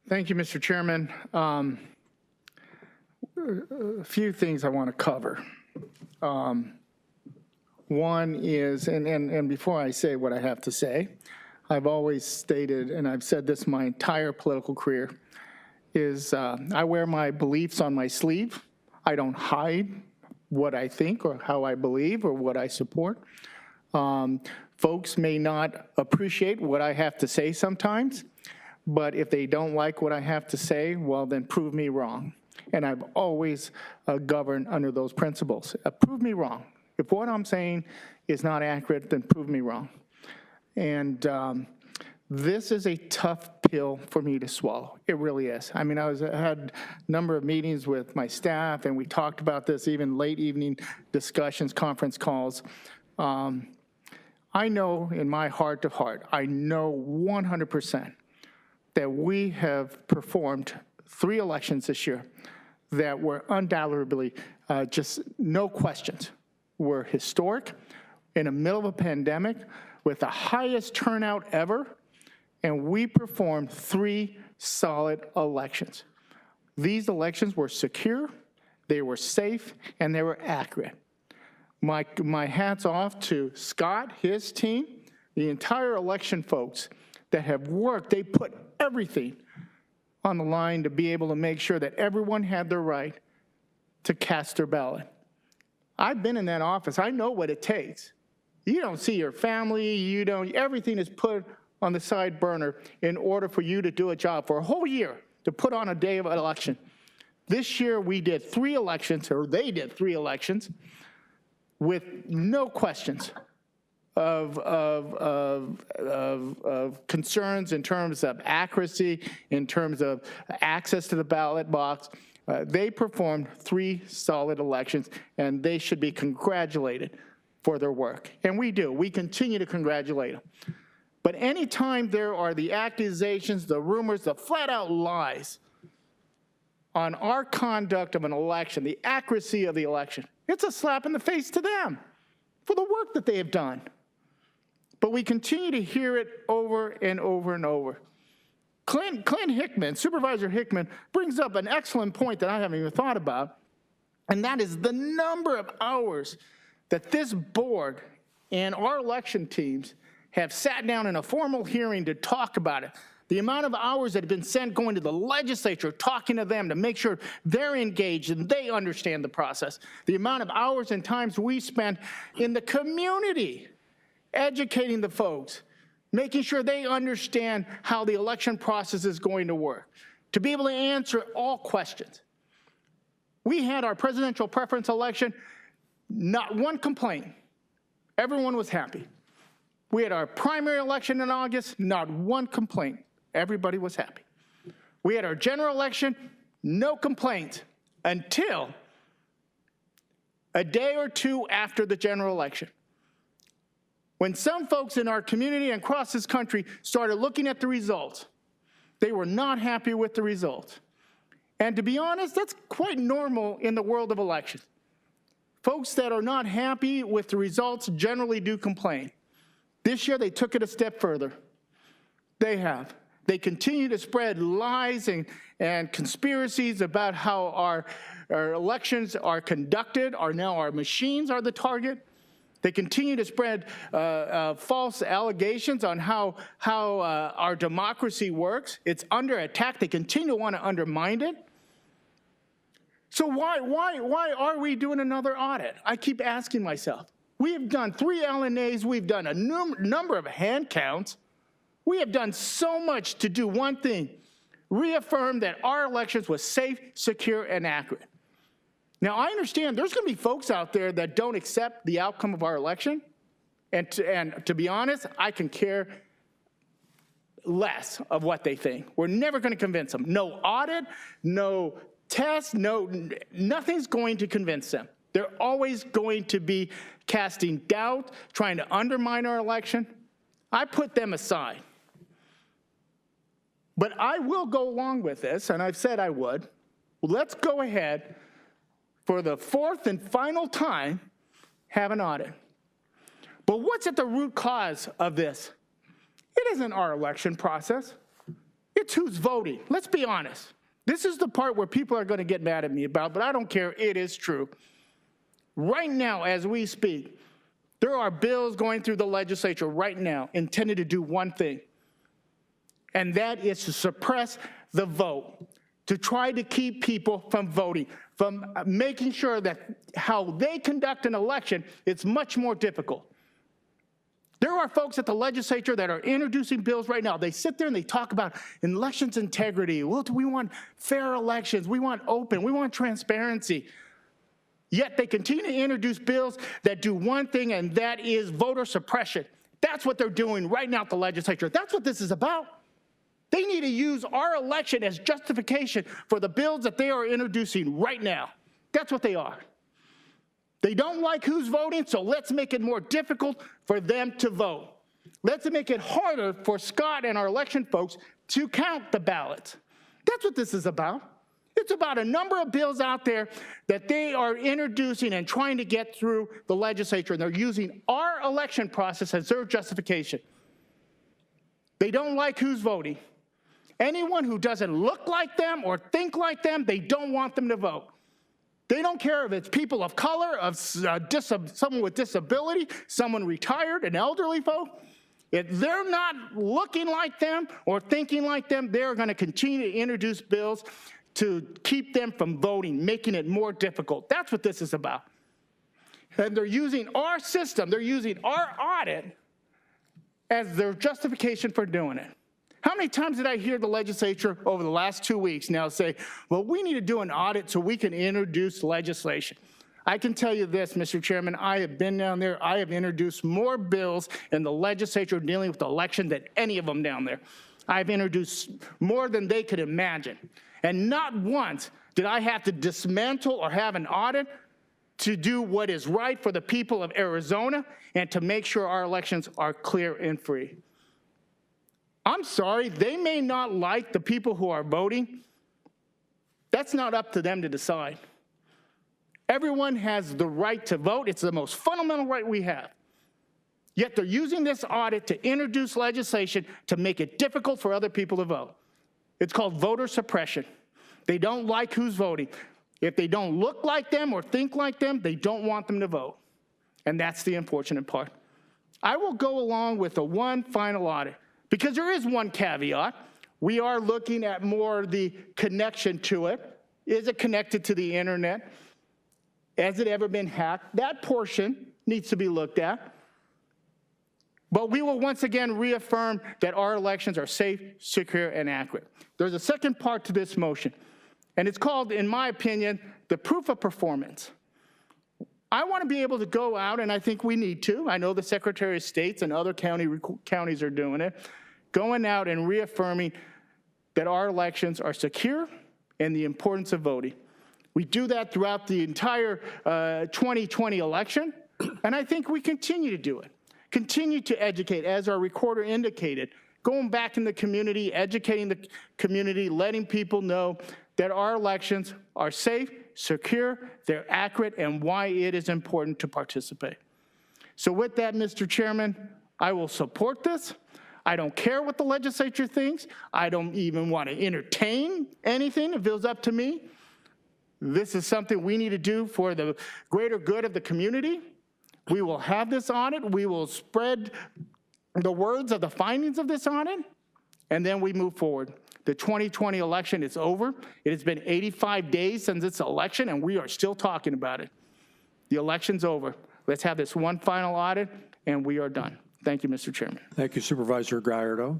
Thank you, Mr. Chairman. A few things I want to cover. One is, and before I say what I have to say, I've always stated, and I've said this my entire political career, is I wear my beliefs on my sleeve. I don't hide what I think or how I believe or what I support. Folks may not appreciate what I have to say sometimes, but if they don't like what I have to say, well, then prove me wrong. And I've always governed under those principles. Prove me wrong. If what I'm saying is not accurate, then prove me wrong. And this is a tough pill for me to swallow. It really is. I mean, I had a number of meetings with my staff, and we talked about this, even late evening discussions, conference calls. I know in my heart of heart, I know 100% that we have performed 3 elections this year that were undoubtedly, just no questions, were historic, in the middle of a pandemic, with the highest turnout ever, and we performed 3 solid elections. These elections were secure, they were safe, and they were accurate. My hat's off to Scott, his team, the entire election folks that have worked. They put everything on the line to be able to make sure that everyone had their right to cast their ballot. I've been in that office. I know what it takes. You don't see your family, everything is put on the side burner in order for you to do a job for a whole year, to put on a day of an election. This year we did 3 elections, or they did 3 elections, with no questions of concerns in terms of accuracy, in terms of access to the ballot box. They performed 3 solid elections, and they should be congratulated for their work. And we do. We continue to congratulate them. But anytime there are the accusations, the rumors, the flat-out lies on our conduct of an election, the accuracy of the election, it's a slap in the face to them for the work that they have done. But we continue to hear it over and over and over. Clint Hickman, Supervisor Hickman, brings up an excellent point that I haven't even thought about, and that is the number of hours that this board and our election teams have sat down in a formal hearing to talk about it. The amount of hours that have been spent going to the legislature, talking to them to make sure they're engaged and they understand the process. The amount of hours and times we spent in the community educating the folks, making sure they understand how the election process is going to work, to be able to answer all questions. We had our presidential preference election, not one complaint. Everyone was happy. We had our primary election in August, not one complaint. Everybody was happy. We had our general election, no complaints until a day or 2 after the general election, when some folks in our community and across this country started looking at the results. They were not happy with the results. And to be honest, that's quite normal in the world of elections. Folks that are not happy with the results generally do complain. This year, they took it a step further. They have. They continue to spread lies and conspiracies about how our elections are conducted, now our machines are the target. They continue to spread false allegations on how our democracy works. It's under attack. They continue to want to undermine it. So why are we doing another audit? I keep asking myself. We have done 3 LNAs. We've done a number of hand counts. We have done so much to do one thing, reaffirm that our elections was safe, secure, and accurate. Now, I understand there's going to be folks out there that don't accept the outcome of our election, and to be honest, I can care less of what they think. We're never going to convince them. No audit, no test, nothing's going to convince them. They're always going to be casting doubt, trying to undermine our election. I put them aside. But I will go along with this, and I've said I would. Let's go ahead for the 4th and final time, have an audit. But what's at the root cause of this? It isn't our election process. It's who's voting. Let's be honest. This is the part where people are going to get mad at me about, but I don't care. It is true. Right now, as we speak, there are bills going through the legislature right now intended to do one thing, and that is to suppress the vote, to try to keep people from voting, from making sure that how they conduct an election, it's much more difficult. There are folks at the legislature that are introducing bills right now. They sit there and they talk about elections integrity. Well, we want fair elections. We want open. We want transparency. Yet they continue to introduce bills that do one thing, and that is voter suppression. That's what they're doing right now at the legislature. That's what this is about. They need to use our election as justification for the bills that they are introducing right now. That's what they are. They don't like who's voting, so let's make it more difficult for them to vote. Let's make it harder for Scott and our election folks to count the ballots. That's what this is about. It's about a number of bills out there that they are introducing and trying to get through the legislature, and they're using our election process as their justification. They don't like who's voting. Anyone who doesn't look like them or think like them, they don't want them to vote. They don't care if it's people of color, of someone with disability, someone retired, an elderly folk. If they're not looking like them or thinking like them, they're going to continue to introduce bills to keep them from voting, making it more difficult. That's what this is about. And they're using our system, they're using our audit as their justification for doing it. How many times did I hear the legislature over the last 2 weeks now say, well, we need to do an audit so we can introduce legislation? I can tell you this, Mr. Chairman, I have been down there. I have introduced more bills in the legislature dealing with the election than any of them down there. I've introduced more than they could imagine. And not once did I have to dismantle or have an audit to do what is right for the people of Arizona and to make sure our elections are clear and free. I'm sorry, they may not like the people who are voting. That's not up to them to decide. Everyone has the right to vote. It's the most fundamental right we have. Yet they're using this audit to introduce legislation to make it difficult for other people to vote. It's called voter suppression. They don't like who's voting. If they don't look like them or think like them, they don't want them to vote. And that's the unfortunate part. I will go along with the one final audit, because there is one caveat. We are looking at more the connection to it. Is it connected to the internet? Has it ever been hacked? That portion needs to be looked at. But we will once again reaffirm that our elections are safe, secure, and accurate. There's a second part to this motion, and it's called, in my opinion, the proof of performance. I want to be able to go out, and I think we need to. I know the Secretary of States and other counties are doing it, going out and reaffirming that our elections are secure and the importance of voting. We do that throughout the entire 2020 election, and I think we continue to do it. Continue to educate, as our recorder indicated, going back in the community, educating the community, letting people know that our elections are safe, secure, they're accurate, and why it is important to participate. So with that, Mr. Chairman, I will support this. I don't care what the legislature thinks. I don't even want to entertain anything if it was up to me. This is something we need to do for the greater good of the community. We will have this audit. We will spread the words of the findings of this audit, and then we move forward. The 2020 election is over. It has been 85 days since its election, and we are still talking about it. The election's over. Let's have this one final audit, and we are done. Thank you, Mr. Chairman. Thank you, Supervisor Gallardo.